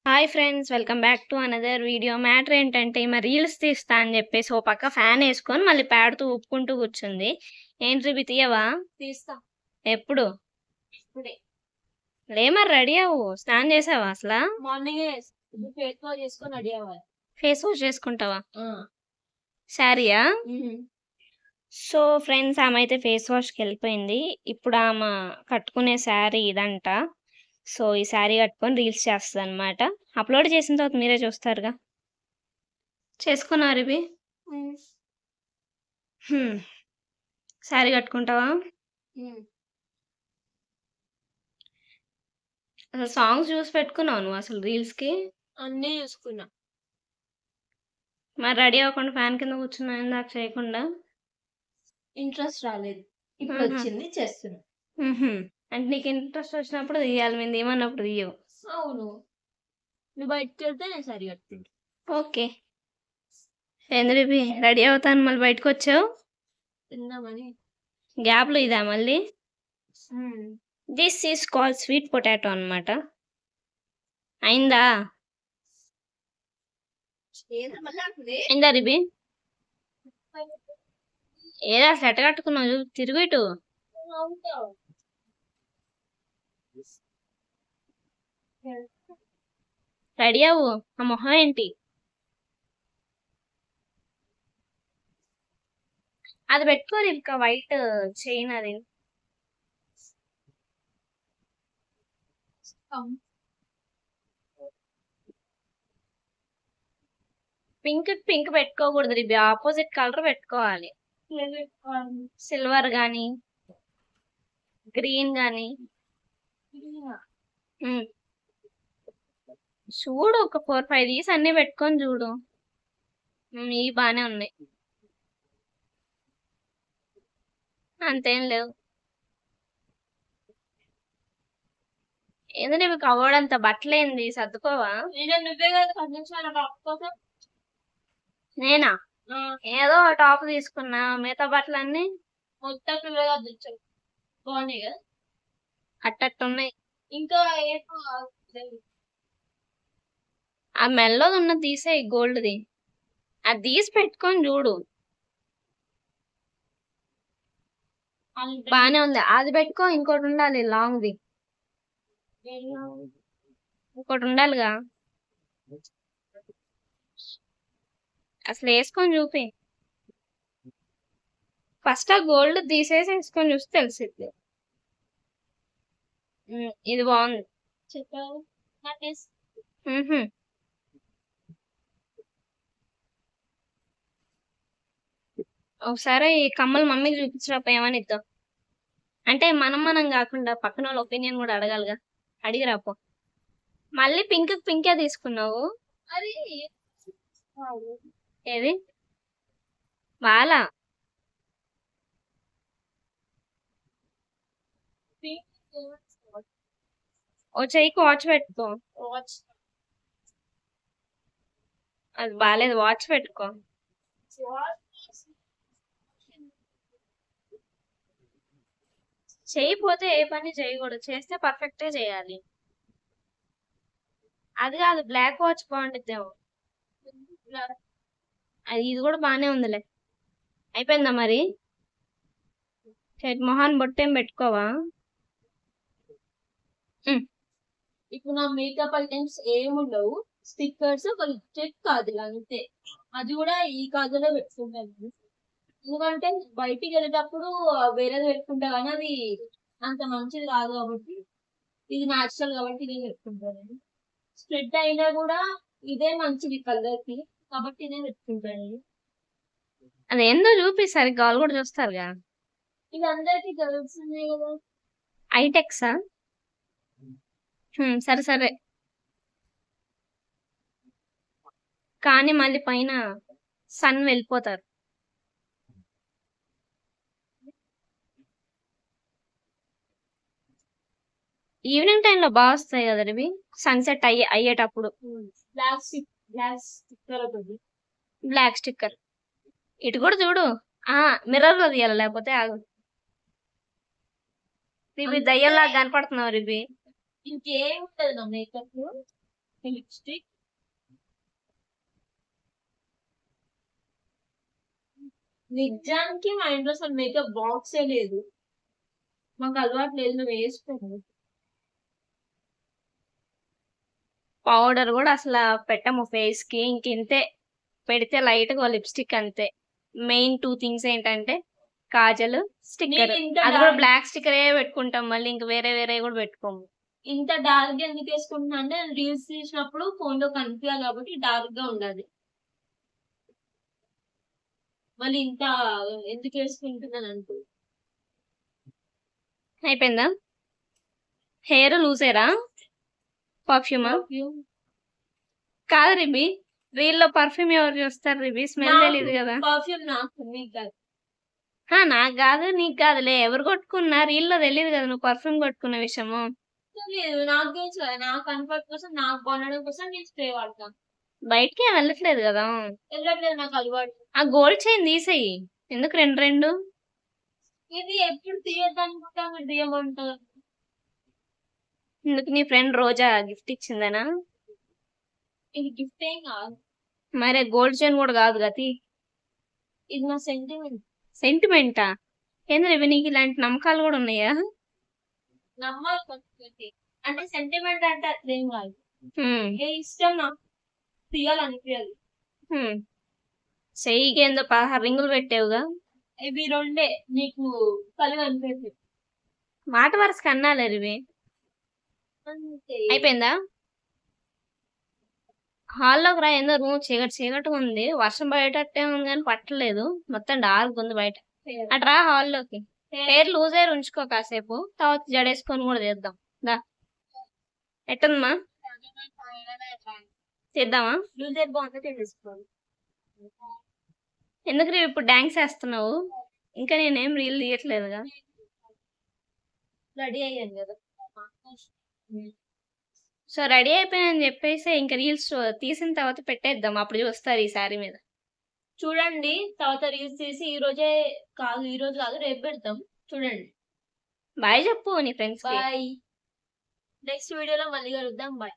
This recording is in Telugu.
Hi friends, welcome back to another video. Matter ఏంటంటే ఈమె రీల్స్ తీస్తా అని చెప్పేసి ఓ పక్క ఫ్యాన్ వేసుకొని మళ్ళీ పాడుతూ ఊపుకుంటూ కూర్చుంది. ఏంటి ఇవి తీయవా? తీస్తా ఎప్పుడు? ఇప్పుడే లే మరి రెడీ అవ్వు. స్నానం చేసావా అసలు? మార్నింగ్ ఫేస్ వాష్ చేసుకొని రెడీ అవ్వాలి. ఫేస్ వాష్ చేసుకుంటావా? శారీయా? సో ఫ్రెండ్స్, ఆమె అయితే ఫేస్ వాష్కి వెళ్ళిపోయింది. ఇప్పుడు ఆమె కట్టుకునే శారీ ఇదంట. సో ఈ శారీ కట్టుకొని రీల్స్ చేస్తుంది అనమాట. అప్లోడ్ చేసిన తర్వాత మీరే చూస్తారుగా. చేసుకున్నారు ఇవి. శారీ కట్టుకుంటావా? అసలు సాంగ్స్ చూసి పెట్టుకున్నావు నువ్వు అసలు రీల్స్కి? అన్నీ చూసుకున్నా. మరి రెడీ అవ్వకుండా ఫ్యాన్ కింద కూర్చున్నావు ఇందాక చేయకుండా? ఇంట్రెస్ట్ రాలేదు, ఇప్పుడు వచ్చింది చేస్తున్నా. అంటే నీకు ఇంట్రెస్ట్ వచ్చినప్పుడు తీయాలి, మేము తీయమన్నప్పుడు తీయవు. అవును, నువ్వు బయటకు వెళ్తే నేను సరి కట్టుకుంటా. ఓకే. ఏంద్రీపి రెడీ అవుతాను మళ్ళీ బయటకు వచ్చావు? తిన్నామని. గ్యాప్లో ఇదా మళ్ళీ? This is call sweet potato అనమాట. అయిందా? అయిందా రిబి? ఏదో అసలు ఎట్ట కట్టుకున్నావు? తిరుగు ఇటు. రెడీ అవ్వు. ఆ మొహం ఏంటి? అది పెట్టుకోరు ఇంకా వైట్ చైన్ అది. పింక్ పెట్టుకోకూడదు రిబి, ఆపోజిట్ కలర్ పెట్టుకోవాలి. సిల్వర్ గాని గ్రీన్ గాని. చూడు, ఒక 4-5 తీసి అన్ని పెట్టుకొని చూడు. ఇవి బానే ఉన్నాయి, అంతేం లేవు. ఏంటంటే మీకు అవ్వడంత బట్టలేంది, సర్దుకోవా? నువ్వే కదా కనిపించాలి. నేనా? ఏదో టాప్ తీసుకున్నా, మిగతా బట్టలన్నీ మొత్తం నువ్వేగా తెచ్చావు. బాగున్నాయి కదా, అట్టట్టున్నాయి. ఇంకా ఆ మెల్లోది ఉన్నది తీసేయి, గోల్డ్ది. అది తీసి పెట్టుకొని చూడు, బానే ఉంది. అది పెట్టుకో, ఇంకోటి ఉండాలి లాంగ్ది. ఇంకోటి ఉండాలిగా. అసలు వేసుకొని చూపి. ఫస్ట్ ఆ గోల్డ్ తీసేసి వేసుకొని చూస్తే తెలిసిద్ది. ఇది బాగుంది. చెప్పావు. ఒకసారి ఈ కమ్మలు మమ్మీకి చూపించినప్పుడు ఏమని ఇద్దాం. అంటే మనం కాకుండా పక్కన వాళ్ళ ఒపీనియన్ కూడా అడగాలిగా. అడిగిరాపో. మళ్ళీ పింకే తీసుకున్నావు. అది ఏది బాలా? ఓ చెయ్యికి వాచ్ పెట్టుకో. అది బాలేదు, వాచ్ పెట్టుకో. చేయకపోతే ఏ పని చేయకూడదు, చేస్తే పర్ఫెక్ట్ గా చేయాలి. అది కాదు, బ్లాక్ వాచ్ బాగుండిద్దేమో. అది ఇది కూడా బానే ఉందిలే. అయిపోయిందా మరి? మొహాన్ బొట్టేం పెట్టుకోవా? ఇప్పుడు నా మేకప్ ఐటమ్స్ ఏముండవు, స్టిక్కర్స్, ఒక లిప్స్టిక్, కాజల్ అంతే. అది కూడా ఈ కాజలే పెట్టుకుంటాను, ఎందుకంటే బయటికి వెళ్ళేటప్పుడు వేరేది పెట్టుకుంటా కానీ అది అంత మంచిది కాదు కాబట్టి, ఇది న్యాచురల్ కాబట్టి ఇదే పెట్టుకుంటాను. స్ప్రెడ్ అయినా కూడా ఇదే మంచిది కలర్ కి కాబట్టి ఇదే పెట్టుకుంటాను. అదేందో చూపిస్తారు, వాళ్ళు కూడా చూస్తారుగా. ఇది అందరికి తెలుస్తున్నాయి కదా. ఐటెక్సా? సరే సరే, కానీ మళ్ళీ పైన సన్ వెళ్ళిపోతారు. ఈవినింగ్ టైంలో బాగా వస్తాయి కదా ఇవి, సన్సెట్ అయ్యేటప్పుడు. బ్లాక్ స్టిక్కర్ ఇటు కూడా చూడు. మిర్రర్ లో తీయాలి, లేకపోతే ఆగు. ఇవి దయ్యంలాగా కనపడుతున్నావు ఇవి. ఇంకేం ఉంటుంది నా మేకప్. లిప్స్టిక్ నిజానికి మా ఇంట్లో అసలు మేకప్ బాక్సే లేదు. మాకు అలవాటు లేదు, మేము వేసుకోము. పౌడర్ కూడా అసలు పెట్టము ఫేస్ కి, ఇంకింతే పెడితే లైట్ గా లిప్స్టిక్ అంతే. మెయిన్ 2 థింగ్స్ ఏంటంటే కాజల్, స్టిక్కర్. నేను ఇంత అది కూడా డార్క్ బ్లాక్ స్టిక్కరే పెట్టుకుంటాం, మళ్ళీ ఇంక వేరే వేరే కూడా పెట్టుకోము. ఇంత డార్క్ గా ఎందుకు వేసుకుంటున్నా అంటే రీల్స్ తీసినప్పుడు ఫోన్ లో కనిపించాలి కాబట్టి డార్క్ గా ఉండాలి. మళ్ళీ ఇంత ఎందుకు వేసుకుంటున్నాను అనుకో. అయిపోయిందా? హెయిర్ లూజేరా? పర్ఫ్యూమా? కాదు రిబి, రీల్ లో పర్ఫ్యూమ్ ఎవరు చూస్తారు రిబి? స్మెల్ తెలియదు కదా. పర్ఫ్యూమ్ నాకు, మీకు కాదు. నాకు కాదు నీకు కాదులే, ఎవరు కొట్టుకున్నా రీల్ లో తెలియదు కదా నువ్వు పర్ఫ్యూమ్ కొట్టుకున్న విషయము. తెలియదు, నాకు తెలుసు కదా. నా కంఫర్ట్ కోసం, నాకు కొనడం కోసం నేను స్ప్రే వాడతాను. బయటికి ఏం వెళ్ళట్లేదు కదా. వెళ్ళట్లేదు, నాకు అలవాటు. ఆ గోల్డ్ చైన్ తీసేయి, ఎందుకు రెండు రెండు? ఇది ఎప్పుడు తీయద్దనుకుంటా, మీరు తీయమంటారు. ఎందుకు, నీ ఫ్రెండ్ రోజా గిఫ్ట్ ఇచ్చిందనా? ఇది గిఫ్ట్ ఏం కాదు, మరే గోల్డ్ చైన్ కూడా కాదు గతి. ఇది నా సెంటిమెంట్. సెంటిమెంటా? ఏంద్ర ఇవి, నీకు ఇలాంటి నమ్మకాలు కూడా ఉన్నాయా? నమ్మాలి కొంచెం. అంటే సెంటిమెంట్ అంటే అట్లేం కాదు, హ్మ్. ఏ ఇష్టం నాకు తీయాలనిపించాలి. హ్మ్. చెయ్యికి ఏందో 16 రింగులు పెట్టావుగా. ఇవి రెండే నీకు కలిగి అనిపించదు. మాట వరుసకు అన్నాలేరు ఇవి. అంతే. అయిపోయిందా? హాల్లోకి రా, ఏందో రూమ్ చీకటి చీకటి ఉంది, వర్షం పడేటట్టే ఉంది కానీ పట్టలేదు, మొత్తం డార్క్ ఉంది బయట. అట్రా హాల్లోకి. హెయిర్ లూజ్ అయ్యి ఉంచుకో కాసేపు, తర్వాత జడేసుకొని కూడా తీద్దాం. దా, ఎట్టుందమ్మా? తీద్దామా? లూజర్ బాగుంది, తెలుసుకోవాలి. ఎందుకు రేపు ఇప్పుడు డాన్స్ వేస్తున్నావు? ఇంకా నేనేం రీల్ తీయట్లేదుగా. రెడీ అయ్యాను కదా. సో రెడీ అయిపోయానని చెప్పేసి ఇంకా రీల్స్ తీసిన తర్వాత పెట్టేద్దాం, అప్పుడు చూస్తారు ఈ శారీ మీద. చూడండి, తర్వాత రీల్స్ తీసి ఈ రోజే కాదు, ఈ రోజు కాదు, రేపు పెడతాం. చూడండి. బాయ్ చెప్పు నీ ఫ్రెండ్స్ కి. బాయ్. నెక్స్ట్ వీడియోలో మళ్ళీ కలుద్దాం. బాయ్.